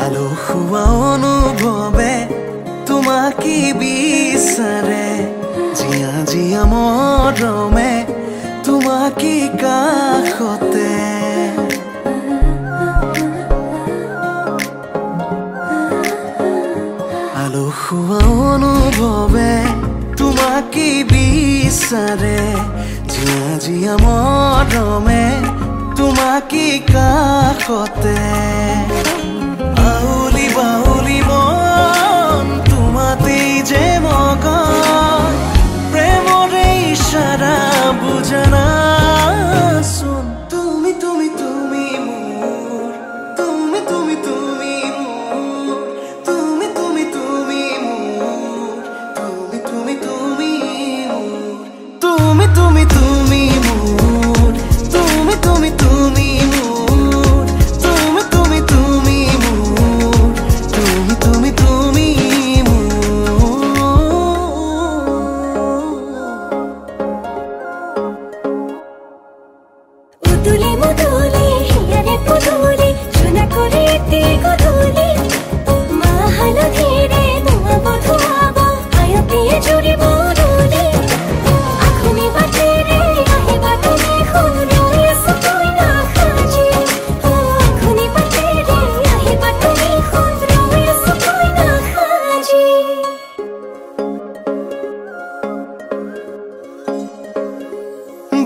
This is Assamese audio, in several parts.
আলসুৱা অনুভৱে তোমাকে বিচাৰে জিয়া জিয়া মৰমে তোমাকে কাষতে আলসুৱা অনুভৱে তোমাকে বিচাৰে জিয়া জিয়া মৰমে তোমাকে কাষতে বাউলি বাউলি মন তোমাতেই যে মগন প্ৰেমৰে ইশাৰা বুজনা শুন তুমি তুমি তুমি মোৰ তুমি তুমি তুমি মোৰ তুমি তুমি তুমি মোৰ তুমি তুমি তুমি মোৰ তুমি তুমি তুমি মোৰ তুমি তুমি তুমি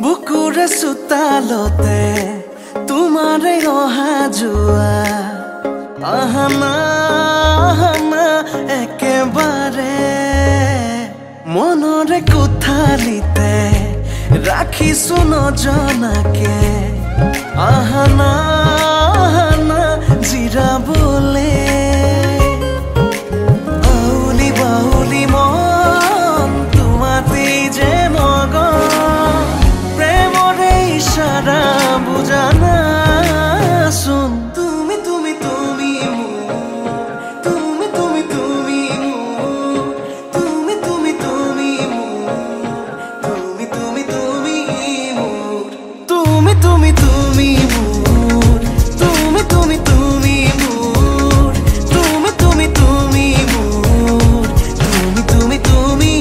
বুকুৰে চোতালতে তোমাৰে অহা যোৱা আহানা আহানা একেবাৰে মনৰে কোঠালিতে ৰাখিছো নজনাকে আহানা আহানা জিৰাবলে বাউলি বাউলি মন তোমাতেই যে মগন প্ৰেমৰে ইশাৰা বুজনা শুন তুমি তুমি তুমি মোৰ তুমি তুমি তুমি মোৰ তুমি তুমি তুমি মোৰ তুমি তুমি তুমি মোৰ তুমি তুমি তুমি মোৰ তুমি তুমি তুমি মোৰ তুমি তুমি তুমি মোৰ তুমি তুমি তুমি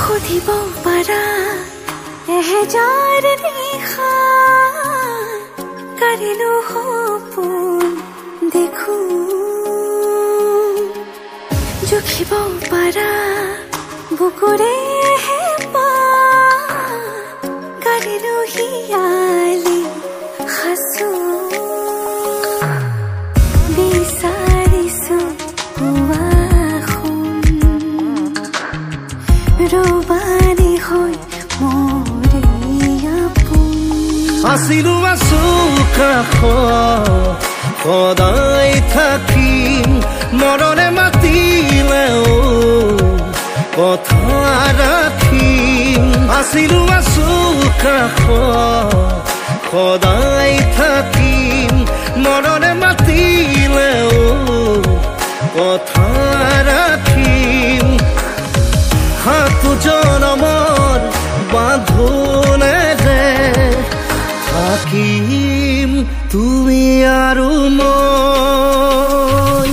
খুদিব পাৰা এহেজাৰ নিশা কাৰিলো সপোন দেখো জুখিব পাৰা বুকুৰে হেঁপাহ কাৰিলো হিয়ালি সাঁচো আছো কাষত সদায় থাকিম মৰণে মাতিলেও কথা ৰাখিম আছিলো আছো কাষত সদায় থাকিম মৰণে মাতিলেও কথা ৰাখিম সাতো জনমৰ বান্ধোনেৰে থাকিম তুমি আৰু মই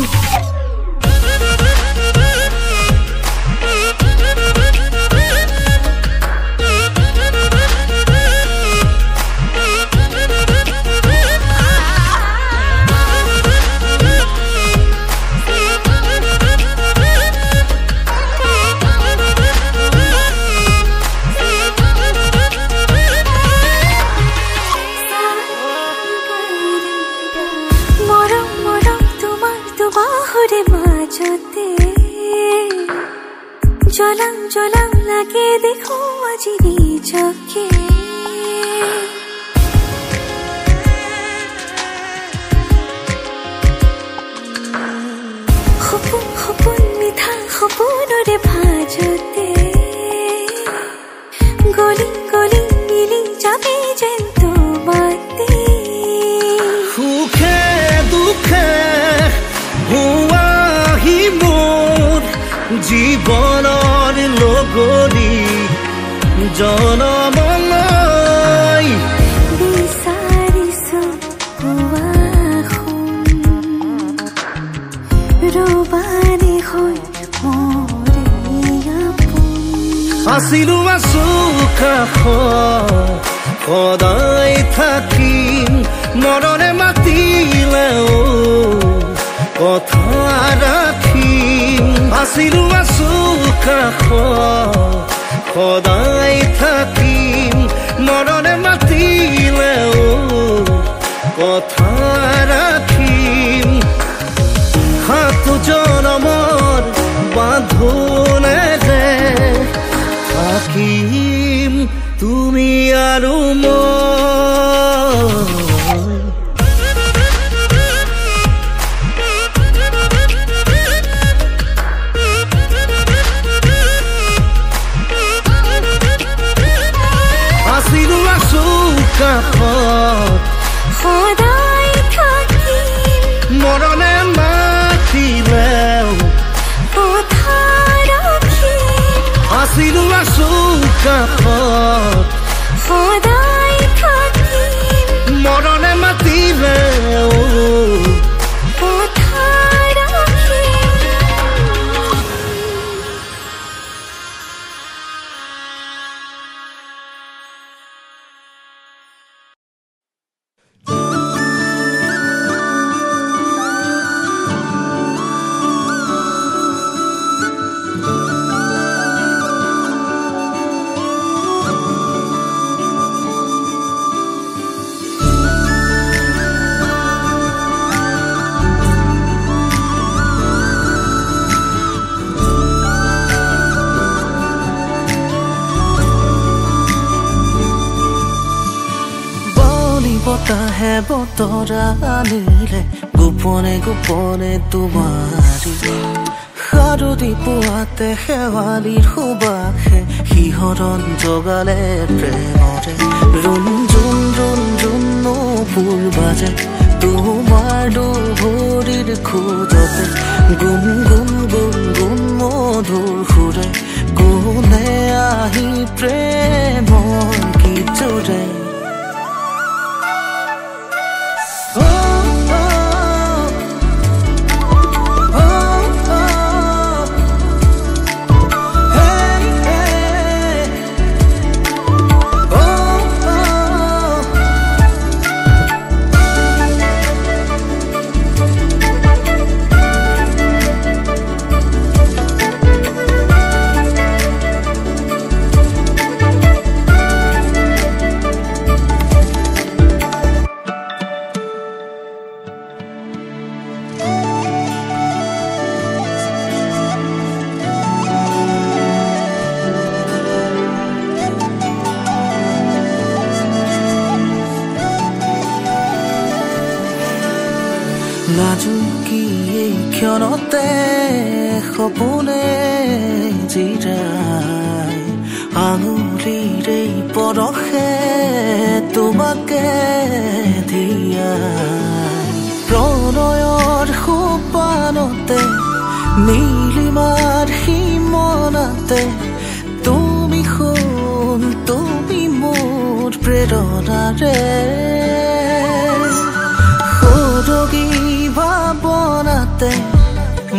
জলাং জলাং লাগে দেখো আজি নিজকে সপোন সপোন মিঠা সপোনৰে ভাজতে গলি গলি মিলি যাবে যেন তোমাতে সুখে দুখে হুৱাহি মোৰ জীৱনৰ লগৰী জনমলৈ বিচাৰিছো ৰবানে হৈ মৰে আছিলো আছো কাষত সদায় থাকিম মৰণে মাতিলেও কথা ৰাখিম আছিলো আছো কাষত সদায় থাকিম মৰণে মাতিলেও কথা ৰাখিম সাতো জনমৰ বান্ধোনেৰে থাকিম তুমি আৰু মই আছিলো আছো কাষত সদায় থাকিম মৰণে মাতিলেও কথা ৰাখিম আছিলো আছো কাষত সদায় থাকিম মৰণে মাতিলেও কথা ৰাখিম বতাহে বতৰা আনিলে গোপনে গোপনে তোমাৰি সাৰতি পুৱাতে শেৱালিৰ সুবাসে শিহৰণ জগালে প্ৰেমৰে ৰুণ জুন ৰুণ জুন নপুৰ বাজে তোমাৰ দুহৰিৰ খোজতে গুণ গুণ গুণ গুণ মধুৰ সুৰে কোনে আহি প্ৰেমৰ গীত জোৰে লাজুকি এই ক্ষণতে সপোনে জিৰাই আঙুলিৰে পৰশে তোমাকে দিয়াই প্ৰণয়ৰ সোপানতে নীলিমাৰ সীমনাতে তুমি সোণ তুমি মোৰ প্ৰেৰণাৰে সৰগী ভাৱনাতে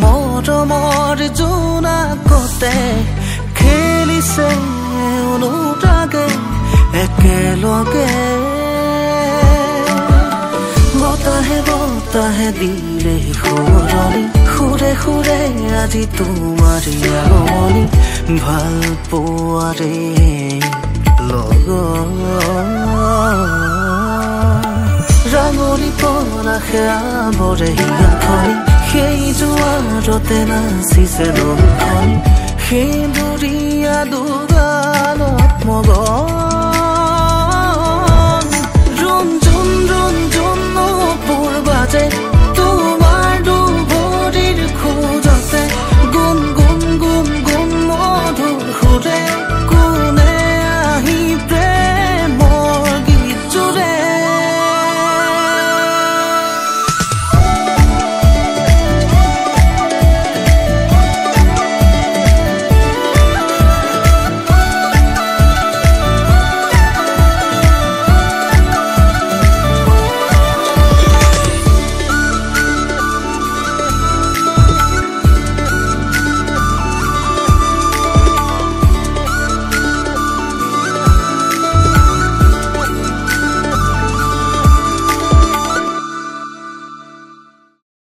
মৰমৰ জোনাকতে খেলিছে অনুৰাগে একেলগে বতাহে বতাহে দিলে সুৰণি সুৰে সুৰে আজি তোমাৰে আগমনি ভাল পোৱাৰে লগত ৰাঙনি পৰাশে আৱৰে হিয়াখনি সেই জোৱাৰতে নাচিছে নৌখনি সেন্দুৰীয়া দুগালত মগন